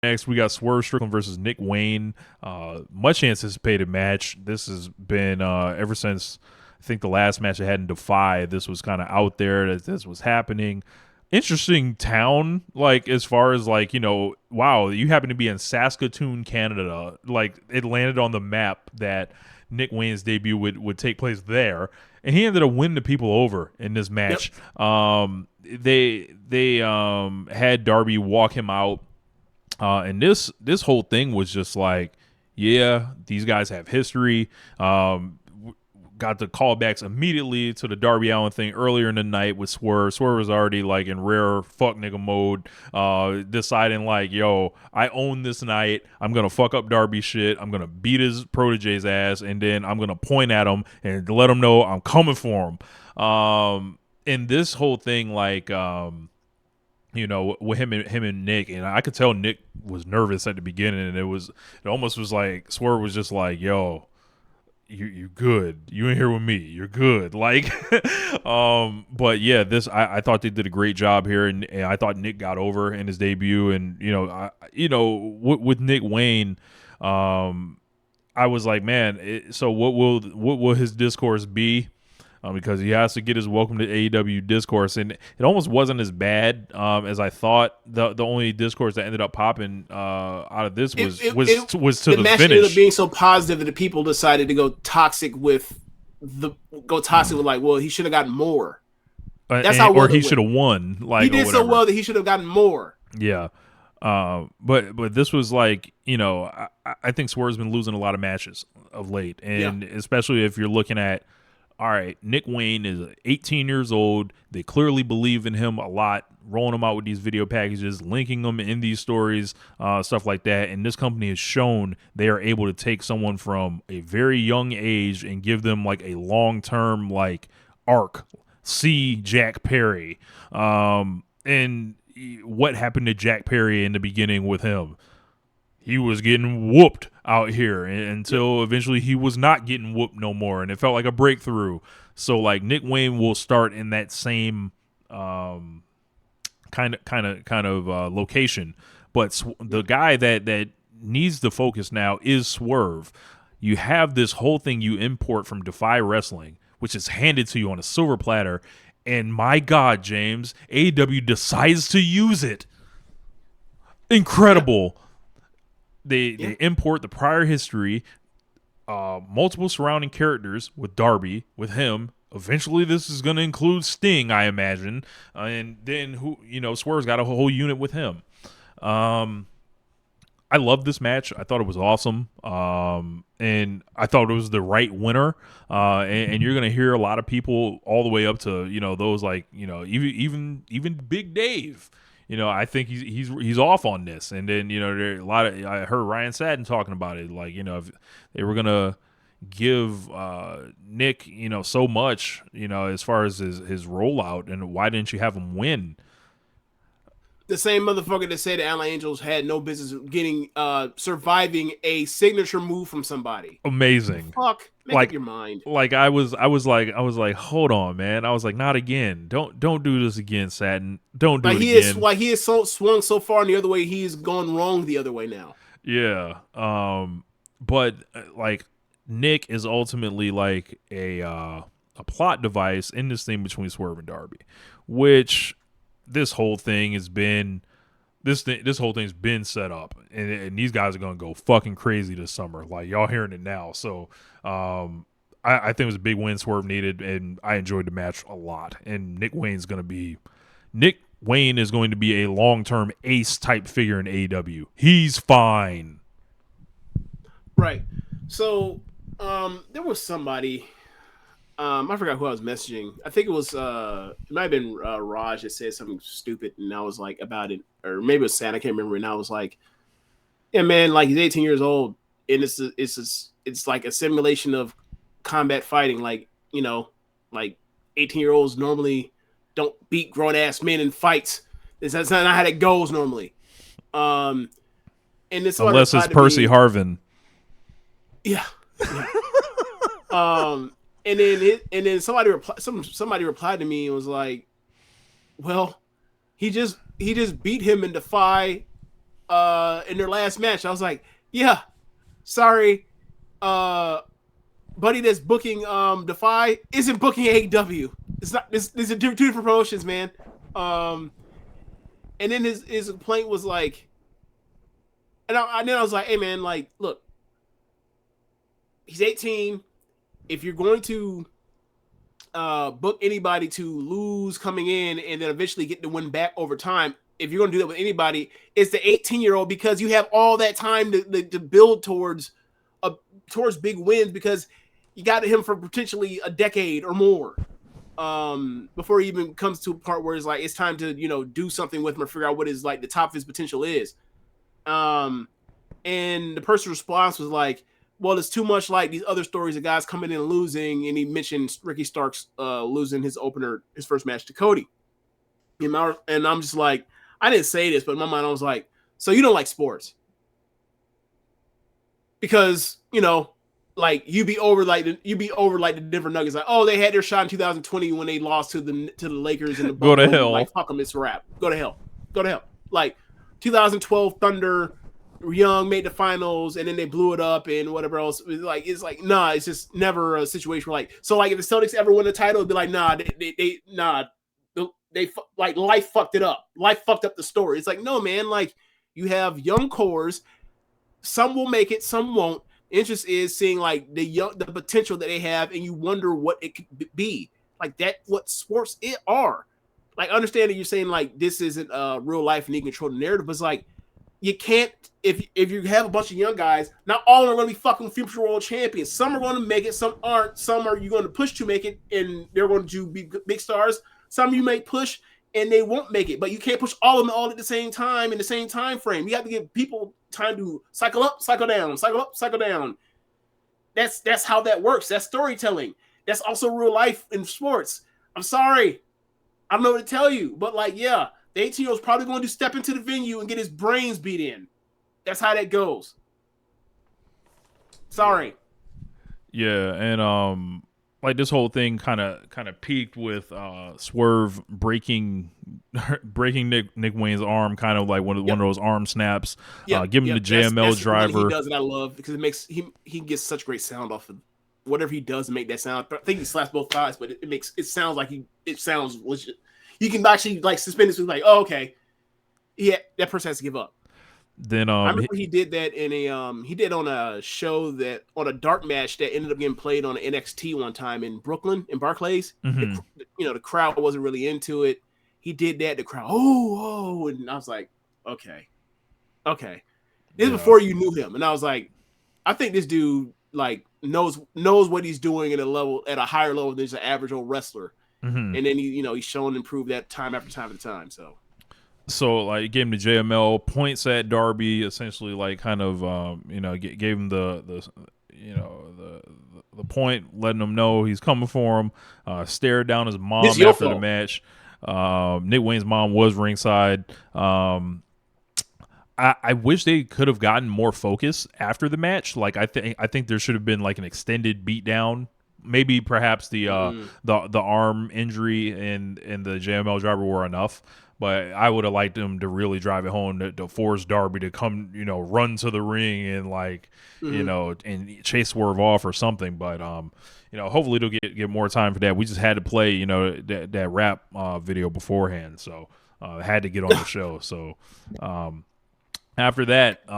Next, we got Swerve Strickland versus Nick Wayne. Much anticipated match. This has been ever since I think the last match I had in Defy. This was kind of out there that this was happening. Interesting town, like as far as like wow, you happen to be in Saskatoon, Canada. Like it landed on the map that Nick Wayne's debut would take place there, and he ended up winning the people over in this Yep. match. They had Darby walk him out, and this whole thing was just like, yeah, these guys have history. Got the callbacks immediately to the Darby Allin thing earlier in the night with Swerve. Swerve was already like in rare fuck nigga mode, deciding like, yo, I own this night. I'm gonna fuck up Darby shit. I'm gonna beat his protege's ass, and then I'm gonna point at him and let him know I'm coming for him. And this whole thing, like, with him and Nick, and I could tell Nick was nervous at the beginning, and it almost was like Swerve was just like, yo, you good, you in here with me, you're good, like. But yeah, I thought they did a great job here, and I thought Nick got over in his debut, and with Nick Wayne, I was like, man, so what will his discourse be? Because he has to get his welcome to AEW discourse, and it almost wasn't as bad as I thought. The only discourse that ended up popping out of this was to the the match ended up finish. being so positive that the people decided to go toxic with like, well, he should have gotten more. That's how well Or he should have won, like, he or did so whatever. well that he should have gotten more. Yeah. But this was like, I think Swerve's been losing a lot of matches of late, and especially if you're looking at, all right, Nick Wayne is 18 years old. They clearly believe in him a lot, rolling him out with these video packages, linking them in these stories, stuff like that. And this company has shown they are able to take someone from a very young age and give them like a long-term like arc. See Jack Perry. And what happened to Jack Perry in the beginning with him? He was getting whooped out here until eventually he was not getting whooped no more, and it felt like a breakthrough. So like Nick Wayne will start in that same kind of location, but the guy that needs the focus now is Swerve. You have this whole thing you import from Defy Wrestling, which is handed to you on a silver platter, and my God, James, AEW decides to use it. Incredible. They import the prior history, multiple surrounding characters with Darby, with him. Eventually, this is going to include Sting, I imagine, and then Swerve's got a whole unit with him. I loved this match. I thought it was awesome, and I thought it was the right winner. And you're going to hear a lot of people all the way up to those like even Big Dave. I think he's off on this. And then there are a lot of, I heard Ryan Satin talking about it, like if they were gonna give Nick so much as far as his rollout, and why didn't you have him win? The same motherfucker that said the Allen Angels had no business getting surviving a signature move from somebody. Amazing. Fuck, make up your mind. Like I was like, hold on, man. I was like, not again. Don't do this again, Satin. Don't do it again. He is so swung so far in the other way, he's gone wrong the other way now. Yeah. But like Nick is ultimately like a plot device in this thing between Swerve and Darby, which this whole thing has been this whole thing's been set up, and these guys are gonna go fucking crazy this summer. Like y'all hearing it now. So I think it was a big win Swerve needed, and I enjoyed the match a lot. And Nick Wayne is going to be a long-term ace type figure in AEW. He's fine. Right. So there was somebody, I forgot who I was messaging. I think it was it might have been Raj that said something stupid, and I was like about it, or maybe it was Sam, I can't remember. And I was like, yeah, man, like he's 18 years old, and it's like a simulation of combat fighting. Like like 18-year-olds normally don't beat grown ass men in fights. That's not how that goes normally. And this Unless it's Percy Harvin. Yeah. And then somebody replied to me and was like, "Well, he just beat him in Defy in their last match. I was like, yeah, sorry, buddy that's booking Defy isn't booking AEW. It's not. This are two different promotions, man. And then his complaint was like, and then I was like, hey man, like, look, he's 18. If you're going to book anybody to lose coming in and then eventually get the win back over time, if you're going to do that with anybody, it's the 18-year-old, because you have all that time to build towards big wins, because you got him for potentially a decade or more before he even comes to a part where it's like it's time to do something with him or figure out what his like the top of his potential is. And the person's response was like, well, it's too much like these other stories of guys coming in and losing. And he mentioned Ricky Starks losing his first match to Cody. And I'm just like, I didn't say this, but in my mind I was like, so you don't like sports because like you be over like the Denver Nuggets, like, oh, they had their shot in 2020 when they lost to the Lakers in the go to hell. Like, fuck them, it's a wrap. Go to hell. Like 2012 Thunder, Young made the finals and then they blew it up and whatever else. It's like nah, it's just never a situation where like, so like if the Celtics ever win the title, it'd be like, nah, they like life fucked it up. Life fucked up the story. It's like, no, man, like you have young cores. Some will make it, some won't. Interest is seeing like the potential that they have, and you wonder what it could be. Like that, what sports it are. Like, understand that you're saying like this isn't real life and you can control the narrative, but it's like you can't if you have a bunch of young guys, not all of them are going to be fucking future world champions. Some are going to make it, some aren't. Some are you going to push to make it, and they're going to be big stars. Some you may push and they won't make it, but you can't push all of them all at the same time in the same time frame. You have to give people time to cycle up, cycle down, cycle up, cycle down. That's how that works. That's storytelling. That's also real life in sports. I'm sorry, I don't know what to tell you, but like, yeah, the 18-year-old's probably going to step into the venue and get his brains beat in. That's how that goes. Sorry. Yeah, and like this whole thing kind of peaked with Swerve breaking Nick Wayne's arm, kind of like one of those arm snaps. Giving the JML that's driver. He does, and I love because it makes he gets such great sound off of whatever he does to make that sound. I think he slaps both thighs, but it sounds like it sounds legit. You can actually like suspend this with like, oh, okay, yeah, that person has to give up. Then I remember he did that in he did on a show on a dark match that ended up getting played on NXT one time in Brooklyn in Barclays. Mm-hmm. The crowd wasn't really into it. He did that. The crowd, oh, and I was like, okay. This is before you knew him, and I was like, I think this dude like knows what he's doing at a higher level than just an average old wrestler. Mm-hmm. And then he's shown and proved that time after time after time. So like gave him the JML, points at Darby, essentially like kind of gave him the point, letting him know he's coming for him. Stared down his mom after the match. Nick Wayne's mom was ringside. I wish they could have gotten more focus after the match. Like I think there should have been like an extended beatdown. Maybe perhaps the arm injury and the JML driver were enough. But I would have liked them to really drive it home to force Darby to come, run to the ring and like, and chase Swerve off or something. But hopefully they'll get more time for that. We just had to play, that rap video beforehand, so had to get on the show. So after that.